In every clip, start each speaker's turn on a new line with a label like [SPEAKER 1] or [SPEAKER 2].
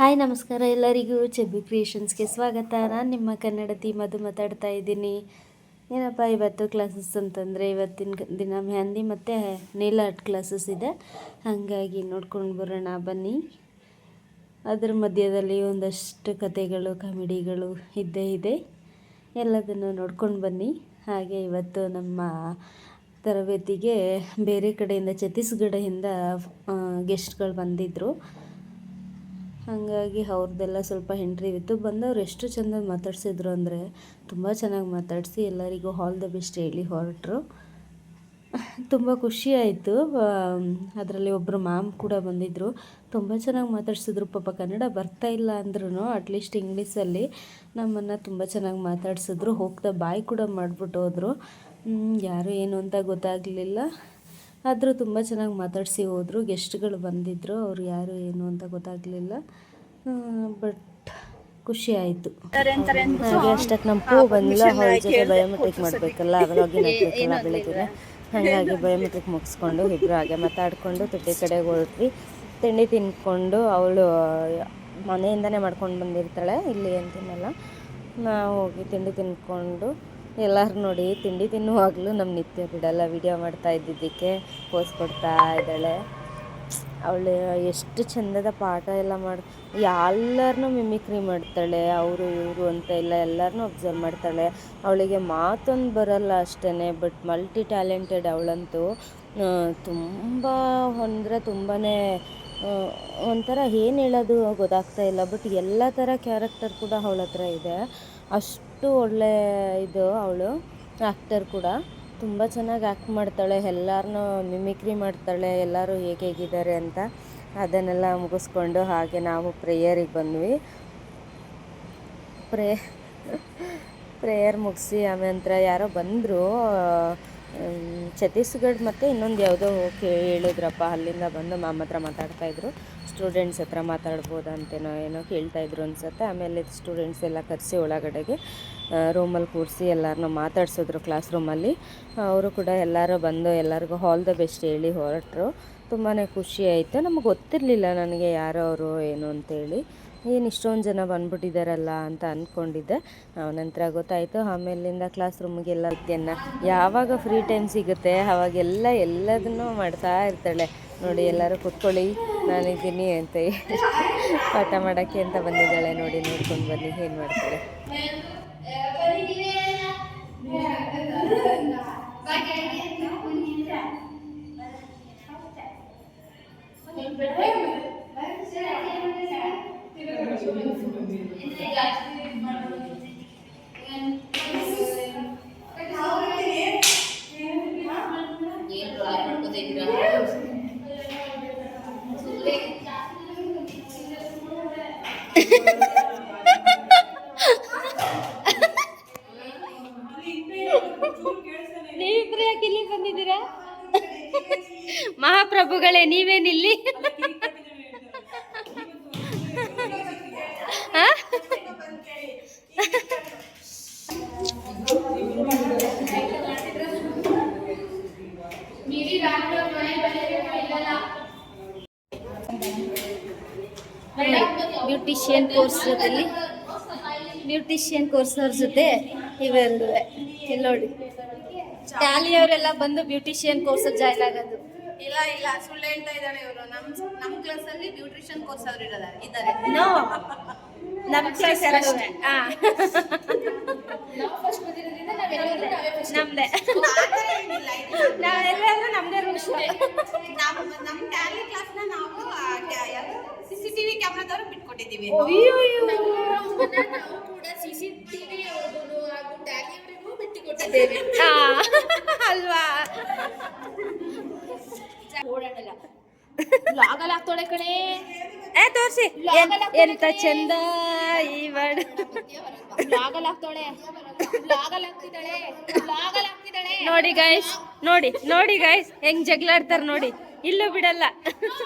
[SPEAKER 1] Hi ನಮಸ್ಕಾರ ಎಲ್ಲರಿಗೂ ಚೆಬ್ಬಿ ಕ್ರಿಯೇಷನ್ಸ್ಗೆ ಸ್ವಾಗತ. ನಾನು ನಿಮ್ಮ ಕನ್ನಡತಿ ಮಧು ಮಾತಾಡ್ತಾ ಇದ್ದೀನಿ. ಏನಪ್ಪ ಇವತ್ತು ಕ್ಲಾಸಸ್ ಅಂತಂದರೆ ಇವತ್ತಿನ ದಿನ ಮೆಹಂದಿ ಮತ್ತು ನೇಲ್ ಆರ್ಟ್ ಕ್ಲಾಸಸ್ ಇದೆ, ಹಾಗಾಗಿ ನೋಡ್ಕೊಂಡು ಬರೋಣ ಬನ್ನಿ. ಅದರ ಮಧ್ಯದಲ್ಲಿ ಒಂದಷ್ಟು ಕಥೆಗಳು ಕಾಮಿಡಿಗಳು ಇದ್ದೇ ಇದೆ, ಎಲ್ಲದನ್ನು ನೋಡ್ಕೊಂಡು ಬನ್ನಿ. ಹಾಗೆ ಇವತ್ತು ನಮ್ಮ ತರಬೇತಿಗೆ ಬೇರೆ ಕಡೆಯಿಂದ ಛತ್ತೀಸ್ಗಢದಿಂದ ಗೆಸ್ಟ್ಗಳು ಬಂದಿದ್ದರು, ಹಾಗಾಗಿ ಅವ್ರದ್ದೆಲ್ಲ ಸ್ವಲ್ಪ ಎಂಟ್ರಿ ಇತ್ತು. ಬಂದವರು ಎಷ್ಟು ಚೆಂದ ಮಾತಾಡ್ಸಿದ್ರು ಅಂದರೆ ತುಂಬ ಚೆನ್ನಾಗಿ ಮಾತಾಡಿಸಿ ಎಲ್ಲರಿಗೂ ಆಲ್ ದ ಬೆಸ್ಟ್ ಹೇಳಿ ಹೊರಟರು. ತುಂಬ ಖುಷಿ ಆಯಿತು. ಅದರಲ್ಲಿ ಒಬ್ಬರು ಮ್ಯಾಮ್ ಕೂಡ ಬಂದಿದ್ದರು, ತುಂಬ ಚೆನ್ನಾಗಿ ಮಾತಾಡ್ಸಿದ್ರು. ಪಾಪ ಕನ್ನಡ ಬರ್ತಾ ಇಲ್ಲ ಅಂದ್ರೂ ಅಟ್ಲೀಸ್ಟ್ ಇಂಗ್ಲೀಷಲ್ಲಿ ನಮ್ಮನ್ನು ತುಂಬ ಚೆನ್ನಾಗಿ ಮಾತಾಡ್ಸಿದ್ರು. ಹೋಗ್ತಾ ಬಾಯ್ ಕೂಡ ಮಾಡಿಬಿಟ್ಟು ಹೋದರು. ಯಾರು ಏನು ಅಂತ ಗೊತ್ತಾಗಲಿಲ್ಲ, ಆದರೂ ತುಂಬ ಚೆನ್ನಾಗಿ ಮಾತಾಡಿಸಿ ಹೋದರು. ಗೆಸ್ಟ್ಗಳು ಬಂದಿದ್ದರು, ಅವ್ರು ಯಾರು ಏನು ಅಂತ ಗೊತ್ತಾಗಲಿಲ್ಲ, ಬಟ್ ಖುಷಿ ಆಯಿತು. ಹಾಗೆ ಅಷ್ಟಕ್ಕೆ ನಮ್ಮ ಪೂ ಬಂದಿಲ್ಲ, ಅವ್ರ ಜೊತೆ ಬಯೋಮೆಟ್ರಿಕ್ ಮಾಡಬೇಕಲ್ಲ, ಅವಾಗಿನ ಹಾಕಬೇಕಲ್ಲ ಬೆಳಗ್ಗೆ. ಹಾಗಾಗಿ ಬಯೋಮೆಟ್ರಿಕ್ ಮುಗಿಸ್ಕೊಂಡು ಇಬ್ಬರು ಹಾಗೆ ಮಾತಾಡಿಕೊಂಡು ತಿಂಡಿ ಕಡೆಗೆ ಹೊರಟ್ವಿ. ತಿಂಡಿ ತಿಂದ್ಕೊಂಡು ಅವಳು ಮನೆಯಿಂದನೇ ಮಾಡ್ಕೊಂಡು ಬಂದಿರ್ತಾಳೆ, ಇಲ್ಲಿ ಅಂತಿನಲ್ಲ. ನಾವು ಹೋಗಿ ತಿಂಡಿ ತಿಂದ್ಕೊಂಡು ಎಲ್ಲರೂ ನೋಡಿ ತಿಂಡಿ ತಿನ್ನುವಾಗಲೂ ನಮ್ಮ ನಿತ್ಯ ಬಿಡಲ್ಲ, ವಿಡಿಯೋ ಮಾಡ್ತಾ ಇದ್ದಿದ್ದಕ್ಕೆ ಪೋಸ್ ಕೊಡ್ತಾ ಇದ್ದಾಳೆ. ಅವಳು ಎಷ್ಟು ಚೆಂದದ ಪಾಠ ಎಲ್ಲ ಎಲ್ಲರನ್ನೂ ಮಿಮಿಕ್ರಿ ಮಾಡ್ತಾಳೆ, ಅವರು ಇವರು ಅಂತ ಇಲ್ಲ, ಎಲ್ಲರನ್ನೂ ಅಬ್ಸರ್ವ್ ಮಾಡ್ತಾಳೆ. ಅವಳಿಗೆ ಮಾತೊಂದು ಬರಲ್ಲ ಅಷ್ಟೇ, ಬಟ್ ಮಲ್ಟಿ ಟ್ಯಾಲೆಂಟೆಡ್ ಅವಳಂತೂ. ತುಂಬ ಅಂದರೆ ತುಂಬಾ ಒಂಥರ ಏನು ಹೇಳೋದು ಗೊತ್ತಾಗ್ತಾ ಇಲ್ಲ, ಬಟ್ ಎಲ್ಲ ಥರ ಕ್ಯಾರೆಕ್ಟರ್ ಕೂಡ ಅವಳ ಹತ್ರ ಇದೆ. ಅಷ್ಟು ಒಳ್ಳೆ ಇದು ಅವಳು ಆ್ಯಕ್ಟರ್ ಕೂಡ. ತುಂಬ ಚೆನ್ನಾಗಿ ಆ್ಯಕ್ಟ್ ಮಾಡ್ತಾಳೆ, ಎಲ್ಲರನ್ನೂ ಮಿಮಿಕ್ರಿ ಮಾಡ್ತಾಳೆ, ಎಲ್ಲರೂ ಹೇಗಿದ್ದಾರೆ ಅಂತ. ಅದನ್ನೆಲ್ಲ ಮುಗಿಸ್ಕೊಂಡು ಹಾಗೆ ನಾವು ಪ್ರೇಯರಿಗೆ ಬಂದ್ವಿ. ಪ್ರೇಯರ್ ಮುಗಿಸಿ ಆಮೇಲೆ ಯಾರೋ ಬಂದರು, ಛತ್ತೀಸ್ಗಢ ಮತ್ತು ಇನ್ನೊಂದು ಯಾವುದೋ ಹೇಳಿದ್ರಪ್ಪ, ಅಲ್ಲಿಂದ ಬಂದು ಮ್ಯಾಮ್ ಹತ್ರ ಮಾತಾಡ್ತಾಯಿದ್ರು. ಸ್ಟೂಡೆಂಟ್ಸ್ ಹತ್ರ ಮಾತಾಡ್ಬೋದಂತೇನೋ ಏನೋ ಕೇಳ್ತಾಯಿದ್ರು ಅನ್ಸುತ್ತೆ. ಆಮೇಲೆ ಸ್ಟೂಡೆಂಟ್ಸ್ ಎಲ್ಲ ಕರೆಸಿ ಒಳಗಡೆಗೆ ರೂಮಲ್ಲಿ ಕೂರಿಸಿ ಎಲ್ಲರನ್ನೂ ಮಾತಾಡ್ಸಿದ್ರು ಕ್ಲಾಸ್ ರೂಮಲ್ಲಿ. ಅವರು ಕೂಡ ಎಲ್ಲರೂ ಬಂದು ಎಲ್ಲರಿಗೂ ಆಲ್ ದ ಬೆಸ್ಟ್ ಹೇಳಿ ಹೊರಟರು. ತುಂಬಾ ಖುಷಿ ಆಯಿತು. ನಮಗೆ ಗೊತ್ತಿರಲಿಲ್ಲ ನನಗೆ ಯಾರೋ ಅವರು ಏನು ಅಂತೇಳಿ, ಏನು ಇಷ್ಟೊಂದು ಜನ ಬಂದ್ಬಿಟ್ಟಿದ್ದಾರಲ್ಲ ಅಂತ ಅಂದ್ಕೊಂಡಿದ್ದೆ. ನಂತರ ಗೊತ್ತಾಯಿತು. ಆಮೇಲಿಂದ ಕ್ಲಾಸ್ ರೂಮಿಗೆಲ್ಲ ವಿದ್ಯೆಯನ್ನು ಯಾವಾಗ ಫ್ರೀ ಟೈಮ್ ಸಿಗುತ್ತೆ ಅವಾಗೆಲ್ಲ ಎಲ್ಲದನ್ನೂ ಮಾಡ್ತಾ ಇರ್ತಾಳೆ. ನೋಡಿ ಎಲ್ಲರೂ ಕೂತ್ಕೊಳ್ಳಿ ನಾನಿದ್ದೀನಿ ಅಂತ ಪಾಠ ಮಾಡೋಕ್ಕೆ ಅಂತ ಬಂದಿದ್ದಾಳೆ. ನೋಡಿ ನೋಡ್ಕೊಂಡು ಬನ್ನಿ ಏನು ಮಾಡ್ತಾಳೆ. ನೀವಿಬ್ರು ಯಾಕೆ ಇಲ್ಲಿ ಬಂದಿದ್ದೀರಾ? ಮಹಾಪ್ರಭುಗಳೇ ನೀವೇನಿಲ್ಲಿ? ಬ್ಯೂಟಿಷಿಯನ್ ಕೋರ್ಸ್ ಜೊತೆಲಿ ಬ್ಯೂಟಿಷಿಯನ್ ಕೋರ್ಸ್ ಅವ್ರ ಜೊತೆ ಇವೆರಡು ಇಲ್ಲಿ ನೋಡಿ, ಟ್ಯಾಲಿಯವರೆಲ್ಲ ಬಂದು ಬ್ಯೂಟಿಷಿಯನ್ ಕೋರ್ಸ್ ಜಾಯ್ನ್ ಆಗೋದು.
[SPEAKER 2] ಇಲ್ಲ ಸುಳ್ಳು ಹೇಳ್ತಾ ಇದ್ದಾಳೆ ಇವರು. ನಮ್ಮ ಕ್ಲಾಸಲ್ಲಿ ಬ್ಯೂಟಿಷಿಯನ್ ಕೋರ್ಸ್ ಅವರು ಇದ್ದಾರೆ.
[SPEAKER 1] ನೋ, ನಮ್ಮ ಕ್ಲಾಸ್ ನಮ್ದೇ, ನಾವೆಲ್ಲರೂ ನಮ್ದೇ ರೂಲ್ಸ್.
[SPEAKER 2] ನಮ್ಮ ಟ್ಯಾಲಿ ಕ್ಲಾಸ್ನ ನಾವು CCTV ಕ್ಯಾಮ್ರಾದವರು ಬಿಟ್ಕೊಟ್ಟಿದ್ದೀವಿ. ನಾವು ಕೂಡ CCTV ಹಾಗೂ ಟ್ಯಾಲಿ ಅವರಿಗೂ ಬಿಟ್ಟುಕೊಟ್ಟಿದ್ದೇವೆ
[SPEAKER 1] ಅಲ್ವಾ?
[SPEAKER 2] ಓಡಾಡಲ್ಲ ಲಾಗಲ್ ಆಗ್ತಾಳೆ ಕಣೆ.
[SPEAKER 1] ತೋರಿಸಿ ಎಂತ ಚಂದ ಈ ವರ್ಡ್.
[SPEAKER 2] ಲಾಗಲ್ ಆಗ್ತಾಳೆ, ಲಾಗಲ್ ಆಗ್ತಿದ್ದಾಳೆ.
[SPEAKER 1] ನೋಡಿ ಗೈಸ್ ಹೆಂಗ್ ಜಗಳಾಡ್ತಾರೆ ನೋಡಿ. ಇಲ್ಲೂ ಬಿಡಲ್ಲ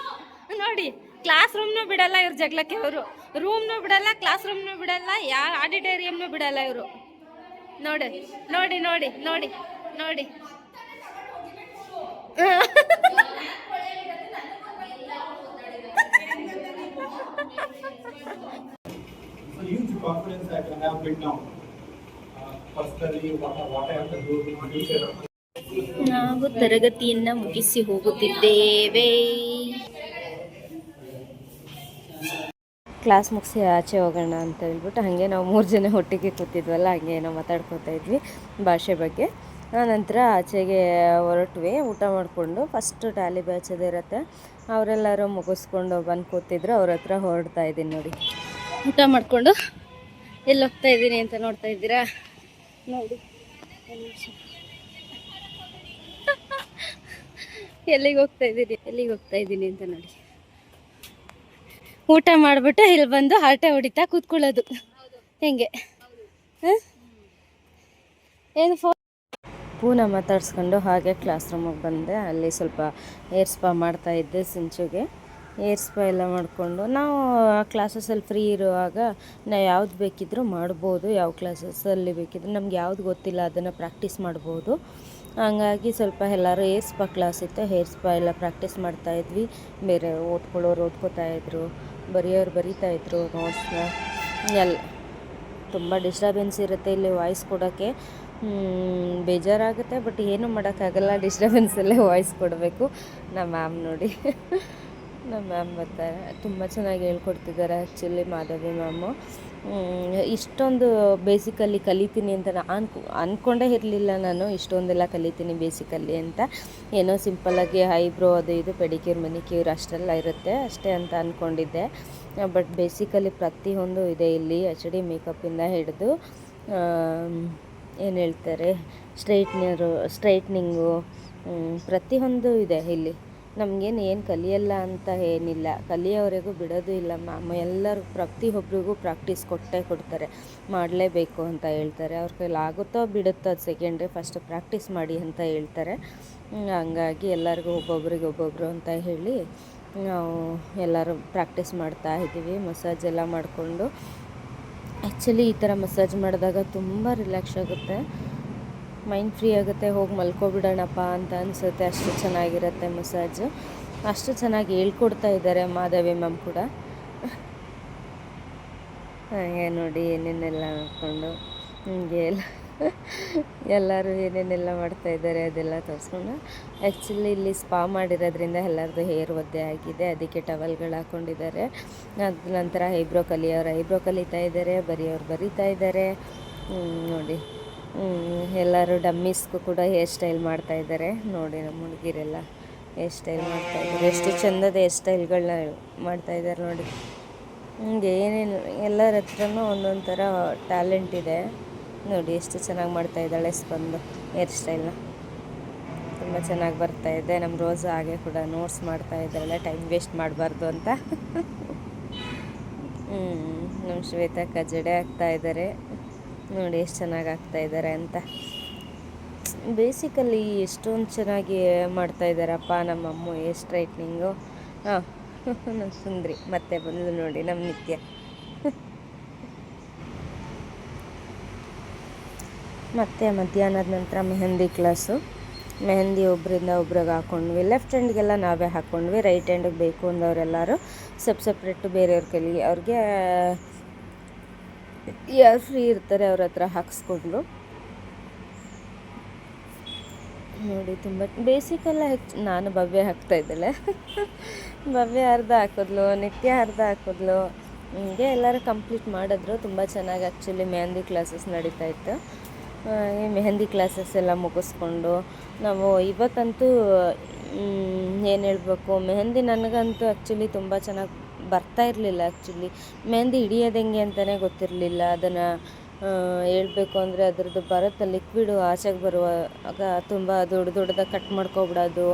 [SPEAKER 1] ನೋಡಿ, ಕ್ಲಾಸ್ ರೂಮ್ನೂ ಬಿಡಲ್ಲ ಇವ್ರು ಜಗಳಕ್ಕೆ. ಅವರು ರೂಮ್ನೂ ಬಿಡಲ್ಲ, ಕ್ಲಾಸ್ ರೂಮ್ನೂ ಬಿಡಲ್ಲ, ಯಾವ ಆಡಿಟೋರಿಯಂನೂ ಬಿಡಲ್ಲ ಇವರು. ನೋಡಿ ನೋಡಿ ನೋಡಿ ನೋಡಿ ನೋಡಿ
[SPEAKER 3] confidence I can have built now. Personally, what I have to do in future.
[SPEAKER 1] ನಾವು ತರಗತಿಯನ್ನು ಮುಗಿಸಿ ಹೋಗುತ್ತಿದ್ದೇವೆ. ಕ್ಲಾಸ್ ಮುಗಿಸಿ ಆಚೆ ಹೋಗೋಣ ಅಂತ ಹೇಳ್ಬಿಟ್ಟು ಹಾಗೆ ನಾವು 3 ಜನ ಒಟ್ಟಿಗೆ ಕೂತಿದ್ವಲ್ಲ, ಹಾಗೆ ಏನೋ ಮಾತಾಡ್ಕೊತಾ ಇದ್ವಿ ಭಾಷೆ ಬಗ್ಗೆ. ಆನಂತರ ಆಚೆಗೆ ಹೊರಟ್ವಿ ಊಟ ಮಾಡಿಕೊಂಡು. ಫಸ್ಟು ಟ್ಯಾಲಿ ಬ್ಯಾಚ್ ಇರುತ್ತೆ, ಅವರೆಲ್ಲರೂ ಮುಗಿಸ್ಕೊಂಡು ಬಂದು ಕೂತಿದ್ರು. ಅವ್ರ ಹತ್ರ ಹೊರಡ್ತಾ ಇದ್ದೀನಿ ನೋಡಿ. ಊಟ ಮಾಡಿಕೊಂಡು ಎಲ್ಲಿ ಹೋಗ್ತಾ ಇದ್ದೀನಿ ಅಂತ ನೋಡ್ತಾ ಇದ್ದೀರಾ ನೋಡಿ. ಎಲ್ಲಿಗೆ ಹೋಗ್ತಾ ಇದ್ದೀನಿ ಅಂತ ನೋಡಿ. ಊಟ ಮಾಡಿಬಿಟ್ಟು ಇಲ್ಲಿ ಬಂದು ಹರಟೆ ಹೊಡಿತಾ ಕೂತ್ಕೊಳ್ಳೋದು ಹೆಂಗೆ ಏನು ಪೂನ ಮಾತಾಡ್ಸ್ಕೊಂಡು ಹಾಗೆ ಕ್ಲಾಸ್ ರೂಮಿಗೆ ಬಂದೆ. ಅಲ್ಲಿ ಸ್ವಲ್ಪ ಏರ್ ಸ್ಪಾ ಮಾಡ್ತಾಯಿದ್ದೆ ಸಿಂಚುಗೆ. ಏರ್ ಸ್ಪಾ ಎಲ್ಲ ಮಾಡಿಕೊಂಡು ನಾವು ಕ್ಲಾಸಸ್ಸಲ್ಲಿ ಫ್ರೀ ಇರುವಾಗ ನಾವು ಯಾವ್ದು ಬೇಕಿದ್ರೂ ಮಾಡ್ಬೋದು. ಯಾವ ಕ್ಲಾಸಸ್ಸಲ್ಲಿ ಬೇಕಿದ್ರು ನಮ್ಗೆ ಯಾವ್ದು ಗೊತ್ತಿಲ್ಲ ಅದನ್ನು ಪ್ರಾಕ್ಟೀಸ್ ಮಾಡ್ಬೋದು. ಹಂಗಾಗಿ ಸ್ವಲ್ಪ ಎಲ್ಲರೂ ಏರ್ ಸ್ಪಾ ಕ್ಲಾಸ್ ಇತ್ತು, ಹೇರ್ ಸ್ಪಾ ಎಲ್ಲ ಪ್ರಾಕ್ಟೀಸ್ ಮಾಡ್ತಾಯಿದ್ವಿ. ಬೇರೆ ಓದ್ಕೊಳ್ಳೋರು ಓದ್ಕೋತಾಯಿದ್ರು, ಬರೆಯೋರು ಬರೀತಾಯಿದ್ರು ನೋಟ್ಸ್ನ. ತುಂಬ ಡಿಸ್ಟರ್ಬೆನ್ಸ್ ಇರುತ್ತೆ ಇಲ್ಲಿ ವಾಯ್ಸ್ ಕೊಡೋಕ್ಕೆ. ಬೇಜಾರಾಗುತ್ತೆ, ಬಟ್ ಏನೂ ಮಾಡೋಕ್ಕಾಗಲ್ಲ, ಡಿಸ್ಟರ್ಬೆನ್ಸಲ್ಲೇ ವಾಯ್ಸ್ ಕೊಡಬೇಕು. ನಮ್ಮ ಮ್ಯಾಮ್ ನೋಡಿ ನಮ್ಮ ಮ್ಯಾಮ್ ಬರ್ತಾರೆ, ತುಂಬ ಚೆನ್ನಾಗಿ ಹೇಳ್ಕೊಡ್ತಿದ್ದಾರೆ ಆ್ಯಕ್ಚುಲಿ ಮಾಧವಿ ಮ್ಯಾಮು. ಇಷ್ಟೊಂದು ಬೇಸಿಕಲ್ಲಿ ಕಲಿತೀನಿ ಅಂತ ಅಂದ್ಕೊಂಡೇ ಇರಲಿಲ್ಲ ನಾನು, ಇಷ್ಟೊಂದೆಲ್ಲ ಕಲಿತೀನಿ ಬೇಸಿಕಲ್ಲಿ ಅಂತ. ಏನೋ ಸಿಂಪಲ್ಲಾಗಿ ಐಬ್ರೋ ಅದು ಇದು ಪೆಡಿಕ್ಯೂರ್ ಮೆನಿಕ್ಯೂರ್ ಅಷ್ಟೆಲ್ಲ ಇರುತ್ತೆ ಅಷ್ಟೇ ಅಂತ ಅಂದ್ಕೊಂಡಿದ್ದೆ. ಬಟ್ ಬೇಸಿಕಲಿ ಪ್ರತಿಯೊಂದು ಇದೆ ಇಲ್ಲಿ, HD ಮೇಕಪ್ಪಿಂದ ಹಿಡಿದು ಏನು ಹೇಳ್ತಾರೆ ಸ್ಟ್ರೈಟ್ನಿಂಗು ಪ್ರತಿಯೊಂದು ಇದೆ ಇಲ್ಲಿ. ನಮಗೇನು ಕಲಿಯಲ್ಲ ಅಂತ ಏನಿಲ್ಲ, ಕಲಿಯೋವರೆಗೂ ಬಿಡೋದು ಇಲ್ಲ ಮ್ಯಾಮ್. ಎಲ್ಲರೂ ಪ್ರತಿಯೊಬ್ಬರಿಗೂ ಪ್ರಾಕ್ಟೀಸ್ ಕೊಡ್ತಾರೆ, ಮಾಡಲೇಬೇಕು ಅಂತ ಹೇಳ್ತಾರೆ. ಅವ್ರ ಕೈಲಿ ಆಗುತ್ತೋ ಬಿಡುತ್ತೋ ಅದು ಸೆಕೆಂಡ್ರಿ, ಫಸ್ಟ್ ಪ್ರಾಕ್ಟೀಸ್ ಮಾಡಿ ಅಂತ ಹೇಳ್ತಾರೆ. ಹಂಗಾಗಿ ಎಲ್ಲರಿಗೂ ಒಬ್ಬೊಬ್ರು ಅಂತ ಹೇಳಿ ನಾವು ಎಲ್ಲರೂ ಪ್ರಾಕ್ಟೀಸ್ ಮಾಡ್ತಾ ಇದ್ದೀವಿ. ಮಸಾಜ್ ಎಲ್ಲ ಮಾಡಿಕೊಂಡು, ಆ್ಯಕ್ಚುಲಿ ಈ ಥರ ಮಸಾಜ್ ಮಾಡಿದಾಗ ತುಂಬ ರಿಲ್ಯಾಕ್ಸ್ ಆಗುತ್ತೆ, ಮೈಂಡ್ ಫ್ರೀ ಆಗುತ್ತೆ. ಹೋಗಿ ಮಲ್ಕೊಬಿಡೋಣಪ್ಪ ಅಂತ ಅನಿಸುತ್ತೆ, ಅಷ್ಟು ಚೆನ್ನಾಗಿರುತ್ತೆ ಮಸಾಜು. ಅಷ್ಟು ಚೆನ್ನಾಗಿ ಹೇಳ್ಕೊಡ್ತಾ ಇದ್ದಾರೆ ಮಾಧವಿ ಮ್ಯಾಮ್ ಕೂಡ. ಹಾಗೆ ನೋಡಿ ಏನೇನೆಲ್ಲ ನೋಡಿಕೊಂಡು ಹೀಗೆ ಎಲ್ಲರೂ ಏನೇನೆಲ್ಲ ಮಾಡ್ತಾಯಿದ್ದಾರೆ ಅದೆಲ್ಲ ತೋರಿಸ್ಕೊಂಡು. ಆ್ಯಕ್ಚುಲಿ ಇಲ್ಲಿ ಸ್ಪಾ ಮಾಡಿರೋದ್ರಿಂದ ಎಲ್ಲರದ್ದು ಹೇರ್ ಒದ್ದೆ ಆಗಿದೆ, ಅದಕ್ಕೆ ಟವಲ್ಗಳು ಹಾಕ್ಕೊಂಡಿದ್ದಾರೆ. ಅದ ನಂತರ ಐಬ್ರೋ ಕಲಿತಾ ಇದ್ದಾರೆ, ಬರೆಯೋರು ಬರಿತಾ ಇದ್ದಾರೆ ನೋಡಿ. ಎಲ್ಲರೂ ಡಮ್ಮೀಸ್ಗೂ ಕೂಡ ಹೇರ್ ಸ್ಟೈಲ್ ಮಾಡ್ತಾಯಿದ್ದಾರೆ ನೋಡಿ. ನಮ್ಮ ಹುಡುಗಿರೆಲ್ಲ ಹೇರ್ ಸ್ಟೈಲ್ ಮಾಡ್ತಾಯಿದ್ದಾರೆ, ಎಷ್ಟು ಚೆಂದದ ಹೇರ್ ಸ್ಟೈಲ್ಗಳನ್ನ ಮಾಡ್ತಾಯಿದ್ದಾರೆ ನೋಡಿ. ಹಿಂಗೆ ಏನೇನು ಎಲ್ಲರ ಹತ್ರನೂ ಒಂದೊಂದು ಥರ ಟ್ಯಾಲೆಂಟ್ ಇದೆ ನೋಡಿ. ಎಷ್ಟು ಚೆನ್ನಾಗಿ ಮಾಡ್ತಾಯಿದ್ದಾಳೆ ಸ್ಪಂದು ಹೇರ್ ಸ್ಟೈಲ್ನ, ತುಂಬ ಚೆನ್ನಾಗಿ ಬರ್ತಾಯಿದೆ. ನಮ್ಮ ರೋಸು ಹಾಗೆ ಕೂಡ ನೋಟ್ಸ್ ಮಾಡ್ತಾಯಿದ್ದಾಳೆ, ಟೈಮ್ ವೇಸ್ಟ್ ಮಾಡಬಾರ್ದು ಅಂತ. ನಮ್ಮ ಶ್ವೇತಕ್ಕ ಜಡೆ ಹಾಕ್ತಾಯಿದ್ದಾರೆ ನೋಡಿ, ಎಷ್ಟು ಚೆನ್ನಾಗಿ ಆಗ್ತಾಯಿದ್ದಾರೆ ಅಂತ. ಬೇಸಿಕಲಿ ಎಷ್ಟೊಂದು ಚೆನ್ನಾಗಿ ಮಾಡ್ತಾಯಿದ್ದಾರಪ್ಪ ನಮ್ಮಮ್ಮ ಹೇರ್ ಸ್ಟ್ರೈಟ್ನಿಂಗು. ನಮ್ಮ ಸುಂದ್ರಿ ಮತ್ತೆ ಬಂದು ನೋಡಿ, ನಮ್ಮ ನಿತ್ಯ. ಮತ್ತು ಮಧ್ಯಾಹ್ನದ ನಂತರ ಮೆಹಂದಿ ಕ್ಲಾಸು. ಮೆಹಂದಿ ಒಬ್ಬರಿಂದ ಒಬ್ರಿಗೆ ಹಾಕ್ಕೊಂಡ್ವಿ. ಲೆಫ್ಟ್ ಹ್ಯಾಂಡ್ಗೆಲ್ಲ ನಾವೇ ಹಾಕ್ಕೊಂಡ್ವಿ, ರೈಟ್ ಹ್ಯಾಂಡಿಗೆ ಬೇಕು ಅಂದವರೆಲ್ಲರೂ ಸಪ್ರೇಟು ಬೇರೆಯವ್ರ ಕೈಲಿ, ಅವ್ರಿಗೆ ಯಾರು ಫ್ರೀ ಇರ್ತಾರೆ ಅವ್ರ ಹತ್ರ ಹಾಕ್ಸ್ಕೊಂಡ್ರು ನೋಡಿ. ತುಂಬ ಬೇಸಿಕಲ್ಲ ನಾನು ಭವ್ಯ ಹಾಕ್ತಾಯಿದ್ದಾಳೆ, ಭವ್ಯ ಅರ್ಧ ಹಾಕಿದ್ಲು, ನಿತ್ಯ ಅರ್ಧ ಹಾಕಿದ್ಲು. ಹೀಗೆ ಎಲ್ಲರೂ ಕಂಪ್ಲೀಟ್ ಮಾಡಿದ್ರು. ತುಂಬ ಚೆನ್ನಾಗಿ ಆ್ಯಕ್ಚುಲಿ ಮೆಹಂದಿ ಕ್ಲಾಸಸ್ ನಡೀತಾಯಿತ್ತು. ಈ ಮೆಹಂದಿ ಕ್ಲಾಸಸ್ ಎಲ್ಲ ಮುಗಿಸ್ಕೊಂಡು ನಾವು ಇವತ್ತಂತೂ ಏನು ಹೇಳಬೇಕು, ಮೆಹಂದಿ ನನಗಂತೂ ಆ್ಯಕ್ಚುಲಿ ತುಂಬ ಚೆನ್ನಾಗಿ ಬರ್ತಾ ಇರಲಿಲ್ಲ. ಆ್ಯಕ್ಚುಲಿ ಮೆಹಂದಿ ಹಿಡಿಯೋದು ಹೆಂಗೆ ಅಂತಲೇ ಗೊತ್ತಿರಲಿಲ್ಲ. ಅದನ್ನು ಹೇಳ್ಬೇಕು ಅಂದರೆ ಅದ್ರದ್ದು ಬರುತ್ತೆ ಲಿಕ್ವಿಡು ಆಚೆಗೆ ಬರುವಾಗ ತುಂಬ ದೊಡ್ಡದಾಗಿ ಕಟ್ ಮಾಡ್ಕೊಬಿಡೋದು,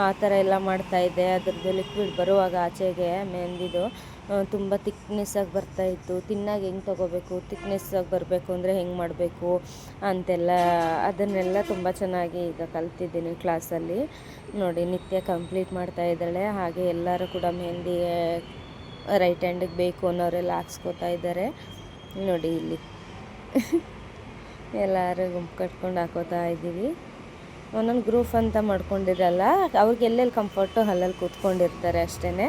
[SPEAKER 1] ಆ ಥರ ಎಲ್ಲ ಮಾಡ್ತಾಯಿದ್ದೆ. ಅದ್ರದ್ದು ಲಿಕ್ವಿಡ್ ಬರುವಾಗ ಆಚೆಗೆ ಮೆಹಂದಿದು ತುಂಬ ತಿಕ್ನೆಸ್ಸಾಗಿ ಬರ್ತಾಯಿತ್ತು. ತಿನ್ನಾಗ ಹೆಂಗೆ ತೊಗೋಬೇಕು, ತಿಕ್ನೆಸ್ಸಾಗಿ ಬರಬೇಕು ಅಂದರೆ ಹೆಂಗೆ ಮಾಡಬೇಕು ಅಂತೆಲ್ಲ ಅದನ್ನೆಲ್ಲ ತುಂಬ ಚೆನ್ನಾಗಿ ಈಗ ಕಲ್ತಿದ್ದೀನಿ ಕ್ಲಾಸಲ್ಲಿ ನೋಡಿ. ನಿತ್ಯ ಕಂಪ್ಲೀಟ್ ಮಾಡ್ತಾಯಿದ್ದಾಳೆ. ಹಾಗೆ ಎಲ್ಲರೂ ಕೂಡ ಮೆಹಂದಿ ರೈಟ್ ಹ್ಯಾಂಡಿಗೆ ಬೇಕು ಅನ್ನೋರೆಲ್ಲ ಹಾಕ್ಸ್ಕೊತಾ ಇದ್ದಾರೆ ನೋಡಿ. ಇಲ್ಲಿ ಎಲ್ಲರೂ ಗುಂಪು ಕಟ್ಕೊಂಡು ಹಾಕೋತಾ ಇದ್ದೀವಿ. ಒಂದೊಂದು ಗ್ರೂಪ್ ಅಂತ ಮಾಡ್ಕೊಂಡಿರಲ್ಲ, ಅವ್ರಿಗೆ ಎಲ್ಲೆಲ್ಲಿ ಕಂಫರ್ಟು ಅಲ್ಲಲ್ಲಿ ಕೂತ್ಕೊಂಡಿರ್ತಾರೆ ಅಷ್ಟೇ.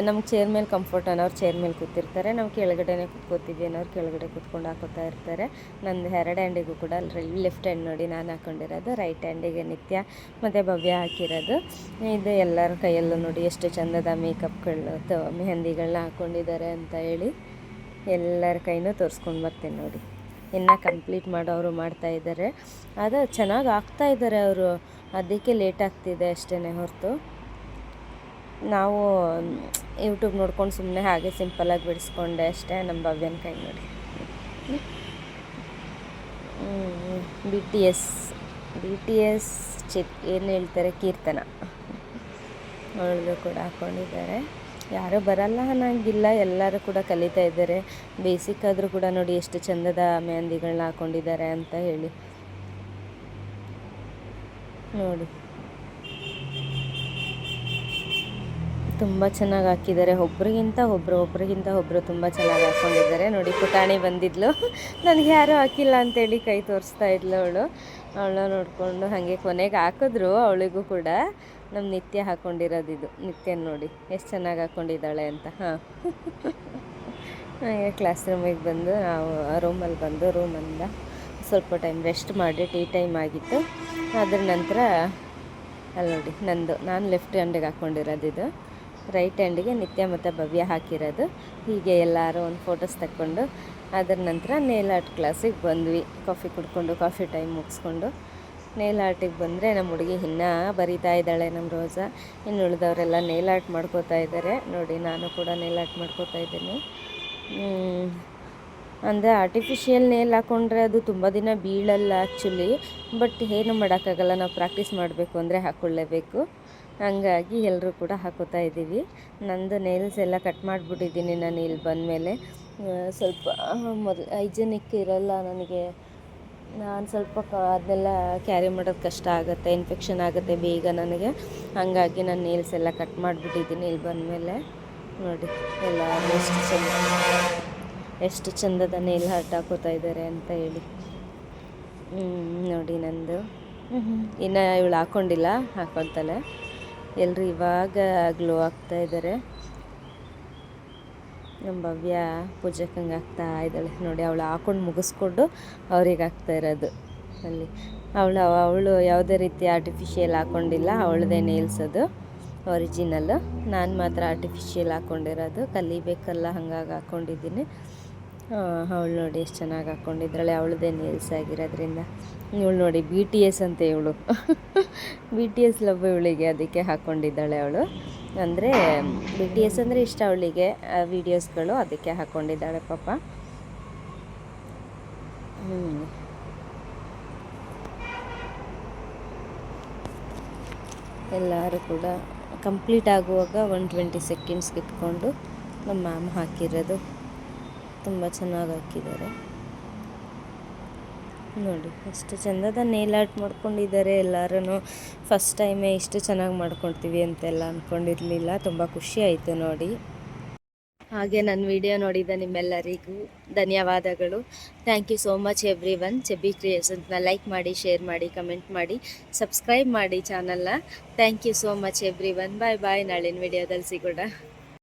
[SPEAKER 1] ನಮ್ಗೆ ಚೇರ್ ಮೇಲೆ ಕಂಫರ್ಟ್ ಅನ್ನೋರು ಚೇರ್ ಮೇಲೆ ಕೂತಿರ್ತಾರೆ, ನಾವು ಕೆಳಗಡೆನೇ ಕೂತ್ಕೋತೀವಿ ಅನ್ನೋರು ಕೆಳಗಡೆ ಕೂತ್ಕೊಂಡು ಹಾಕೋತಾ ಇರ್ತಾರೆ. ನಂದು 2 ಹ್ಯಾಂಡಿಗೂ ಕೂಡ ಲೆಫ್ಟ್ ಹ್ಯಾಂಡ್ ನೋಡಿ ನಾನು ಹಾಕ್ಕೊಂಡಿರೋದು, ರೈಟ್ ಹ್ಯಾಂಡಿಗೆ ನಿತ್ಯ ಮತ್ತು ಭವ್ಯ ಹಾಕಿರೋದು. ಇದು ಎಲ್ಲರ ಕೈಯಲ್ಲೂ ನೋಡಿ ಎಷ್ಟು ಚಂದದ ಮೇಕಪ್ಗಳು ಮೆಹಂದಿಗಳನ್ನ ಹಾಕ್ಕೊಂಡಿದ್ದಾರೆ ಅಂತ ಹೇಳಿ ಎಲ್ಲರ ಕೈನೂ ತೋರಿಸ್ಕೊಂಡು ಬರ್ತೀನಿ ನೋಡಿ. ಇನ್ನು ಕಂಪ್ಲೀಟ್ ಮಾಡೋರು ಮಾಡ್ತಾಯಿದ್ದಾರೆ, ಅದು ಚೆನ್ನಾಗಿ ಆಗ್ತಾಯಿದ್ದಾರೆ ಅವರು, ಅದಕ್ಕೆ ಲೇಟ್ ಆಗ್ತಿದೆ ಅಷ್ಟೇ ಹೊರತು. ನಾವು ಯೂಟ್ಯೂಬ್ ನೋಡ್ಕೊಂಡು ಸುಮ್ಮನೆ ಹಾಗೆ ಸಿಂಪಲಾಗಿ ಬಿಡಿಸ್ಕೊಂಡೆ ಅಷ್ಟೇ. ನಮ್ಮ ಭವ್ಯನ ಕೈ ನೋಡಿ. ಬಿ ಟಿ ಎಸ್ ಏನು ಹೇಳ್ತಾರೆ, ಕೀರ್ತನ, ಅವಳದು ಕೂಡ ಹಾಕ್ಕೊಂಡಿದ್ದಾರೆ. ಯಾರೂ ಬರಲ್ಲ ಅನ್ನೋಂಗಿಲ್ಲ, ಎಲ್ಲರೂ ಕೂಡ ಕಲಿತಾ ಇದ್ದಾರೆ. ಬೇಸಿಕ್ ಆದರೂ ಕೂಡ ನೋಡಿ ಎಷ್ಟು ಚಂದದ ಮೆಹಂದಿಗಳನ್ನ ಹಾಕ್ಕೊಂಡಿದ್ದಾರೆ ಅಂತ ಹೇಳಿ ನೋಡಿ. ತುಂಬ ಚೆನ್ನಾಗಿ ಹಾಕಿದ್ದಾರೆ, ಒಬ್ರಿಗಿಂತ ಒಬ್ಬರು ತುಂಬ ಚೆನ್ನಾಗಿ ಹಾಕ್ಕೊಂಡಿದ್ದಾರೆ ನೋಡಿ. ಪುಟಾಣಿ ಬಂದಿದ್ಲು, ನನಗೆ ಯಾರೂ ಹಾಕಿಲ್ಲ ಅಂತೇಳಿ ಕೈ ತೋರಿಸ್ತಾ ಇದ್ಲು ಅವಳು ನೋಡಿಕೊಂಡು ಹಾಗೆ ಕೊನೆಗೆ ಹಾಕಿದ್ರು. ಅವಳಿಗೂ ಕೂಡ ನಮ್ಮ ನಿತ್ಯ ಹಾಕ್ಕೊಂಡಿರೋದಿದು, ನಿತ್ಯನ ನೋಡಿ ಎಷ್ಟು ಚೆನ್ನಾಗಿ ಹಾಕ್ಕೊಂಡಿದ್ದಾಳೆ ಅಂತ. ಹಾಗೆ ಕ್ಲಾಸ್ ರೂಮಿಗೆ ಬಂದು ನಾವು ರೂಮಲ್ಲಿ ಬಂದು ರೂಮಿಂದ ಸ್ವಲ್ಪ ಟೈಮ್ ರೆಸ್ಟ್ ಮಾಡಿ ಟೀ ಟೈಮ್ ಆಗಿತ್ತು. ಅದ್ರ ನಂತರ ಅಲ್ಲಿ ನೋಡಿ ನಾನು ಲೆಫ್ಟ್ ಹ್ಯಾಂಡಿಗೆ ಹಾಕ್ಕೊಂಡಿರೋದಿದು, ರೈಟ್ ಹ್ಯಾಂಡಿಗೆ ನಿತ್ಯ ಮತ್ತು ಭವ್ಯ ಹಾಕಿರೋದು. ಹೀಗೆ ಎಲ್ಲರೂ ಒಂದು ಫೋಟೋಸ್ ತಕ್ಕೊಂಡು ಅದರ ನಂತರ ನೇಲ್ ಆರ್ಟ್ ಕ್ಲಾಸಿಗೆ ಬಂದ್ವಿ. ಕಾಫಿ ಕುಡ್ಕೊಂಡು ಕಾಫಿ ಟೈಮ್ ಮುಗಿಸ್ಕೊಂಡು ನೇಲ್ ಆರ್ಟಿಗೆ ಬಂದರೆ ನಮ್ಮ ಹುಡುಗಿ ಇನ್ನೂ ಬರಿತಾ ಇದ್ದಾಳೆ, ನಮ್ಮ ರೋಸಾ. ಇನ್ನು ಉಳಿದವರೆಲ್ಲ ನೇಲ್ ಆರ್ಟ್ ಮಾಡ್ಕೋತಾ ಇದ್ದಾರೆ ನೋಡಿ. ನಾನು ಕೂಡ ನೇಲ್ ಆರ್ಟ್ ಮಾಡ್ಕೋತಾ ಇದ್ದೀನಿ. ಅಂದರೆ ಆರ್ಟಿಫಿಷಿಯಲ್ ನೇಲ್ ಹಾಕ್ಕೊಂಡ್ರೆ ಅದು ತುಂಬ ದಿನ ಬೀಳಲ್ಲ ಆ್ಯಕ್ಚುಲಿ, ಬಟ್ ಏನು ಮಾಡೋಕ್ಕಾಗಲ್ಲ, ನಾವು ಪ್ರಾಕ್ಟೀಸ್ ಮಾಡಬೇಕು ಅಂದರೆ ಹಾಕ್ಕೊಳ್ಳೇಬೇಕು. ಹಂಗಾಗಿ ಎಲ್ಲರೂ ಕೂಡ ಹಾಕೋತಾ ಇದ್ದೀವಿ. ನಂದು ನೇಲ್ಸ್ ಎಲ್ಲ ಕಟ್ ಮಾಡಿಬಿಟ್ಟಿದ್ದೀನಿ ನಾನು ಇಲ್ಲಿ ಬಂದಮೇಲೆ. ಸ್ವಲ್ಪ ಹೈಜೆನಿಕ್ ಇರೋಲ್ಲ ನನಗೆ, ನಾನು ಸ್ವಲ್ಪ ಅದನ್ನೆಲ್ಲ ಕ್ಯಾರಿ ಮಾಡೋದು ಕಷ್ಟ ಆಗುತ್ತೆ, ಇನ್ಫೆಕ್ಷನ್ ಆಗುತ್ತೆ ಬೇಗ ನನಗೆ. ಹಾಗಾಗಿ ನಾನು ನೇಲ್ಸ್ ಎಲ್ಲ ಕಟ್ ಮಾಡಿಬಿಟ್ಟಿದ್ದೀನಿ ಇಲ್ಲಿ ಬಂದಮೇಲೆ ನೋಡಿ. ಎಲ್ಲ ಎಷ್ಟು ಚಂದದ ನೇಲ್ ಆರ್ಟ್ ಹಾಕೋತಾ ಇದ್ದಾರೆ ಅಂತ ಹೇಳಿ ನೋಡಿ. ನಂದು ಇನ್ನು ಇವಳು ಹಾಕ್ಕೊಂಡಿಲ್ಲ, ಹಾಕ್ಕೊತಾಳೆ. ಎಲ್ಲರೂ ಇವಾಗ ಗ್ಲೋ ಆಗ್ತಾ ಇದ್ದಾರೆ. ನಮ್ಮ ಭವ್ಯ ಪೂಜಕ್ಕಂಗೆ ಆಗ್ತಾ ಇದ್ದಾಳೆ ನೋಡಿ. ಅವಳು ಹಾಕ್ಕೊಂಡು ಮುಗಿಸ್ಕೊಂಡು ಅವ್ರಿಗೆ ಆಗ್ತಾ ಇರೋದು ಅಲ್ಲಿ. ಅವಳು ಯಾವುದೇ ರೀತಿ ಆರ್ಟಿಫಿಷಿಯಲ್ ಹಾಕ್ಕೊಂಡಿಲ್ಲ, ಅವಳದೇ ನೇಲ್ಸ್ ಅದು ಒರಿಜಿನಲ್ಲು. ನಾನು ಮಾತ್ರ ಆರ್ಟಿಫಿಷಿಯಲ್ ಹಾಕ್ಕೊಂಡಿರೋದು, ಕಲಿಬೇಕಲ್ಲ ಹಾಗಾಗಿ ಹಾಕ್ಕೊಂಡಿದ್ದೀನಿ. ಅವಳು ನೋಡಿ ಎಷ್ಟು ಚೆನ್ನಾಗಿ ಹಾಕ್ಕೊಂಡಿದ್ದಾಳೆ, ಅವಳದೇ ನೇಲ್ಸ್ ಆಗಿರೋದ್ರಿಂದ. ಇವಳು ನೋಡಿ BTS ಅಂತ ಇವಳು BTS ಲವ್ ಇವಳಿಗೆ, ಅದಕ್ಕೆ ಹಾಕ್ಕೊಂಡಿದ್ದಾಳೆ ಅವಳು. ಅಂದರೆ BTS ಅಂದರೆ ಇಷ್ಟ ಅವಳಿಗೆ, ವೀಡಿಯೋಸ್ಗಳು, ಅದಕ್ಕೆ ಹಾಕ್ಕೊಂಡಿದ್ದಾಳೆ ಪಾಪ. ಎಲ್ಲರೂ ಕೂಡ ಕಂಪ್ಲೀಟ್ ಆಗುವಾಗ 120 ಸೆಕೆಂಡ್ಸ್ಗೆ ಇಟ್ಕೊಂಡು ನಮ್ಮ ಮ್ಯಾಮ್ ಹಾಕಿರೋದು ತುಂಬ ಚೆನ್ನಾಗಿ ಹಾಕಿದ್ದಾರೆ ನೋಡಿ. ಎಷ್ಟು ಚಂದದ ನೇಲ್ ಆರ್ಟ್ ಮಾಡ್ಕೊಂಡಿದ್ದಾರೆ ಎಲ್ಲರೂ. ಫಸ್ಟ್ ಟೈಮೇ ಇಷ್ಟು ಚೆನ್ನಾಗಿ ಮಾಡ್ಕೊಳ್ತೀವಿ ಅಂತೆಲ್ಲ ಅಂದ್ಕೊಂಡಿರಲಿಲ್ಲ. ತುಂಬ ಖುಷಿ ಆಯಿತು ನೋಡಿ. ಹಾಗೆ ನನ್ನ ವಿಡಿಯೋ ನೋಡಿದ ನಿಮ್ಮೆಲ್ಲರಿಗೂ ಧನ್ಯವಾದಗಳು. Thank you so much everyone. ಚೆಬ್ಬಿ ಕ್ರಿಯೇಷನ್ಸ್ನ ಲೈಕ್ ಮಾಡಿ, ಶೇರ್ ಮಾಡಿ, ಕಮೆಂಟ್ ಮಾಡಿ, ಸಬ್ಸ್ಕ್ರೈಬ್ ಮಾಡಿ ಚಾನಲ್ನ. Thank you so much everyone. Bye bye. ನಾಳಿನ ವಿಡಿಯೋದಲ್ಲಿ ಸಿಗೋಣ.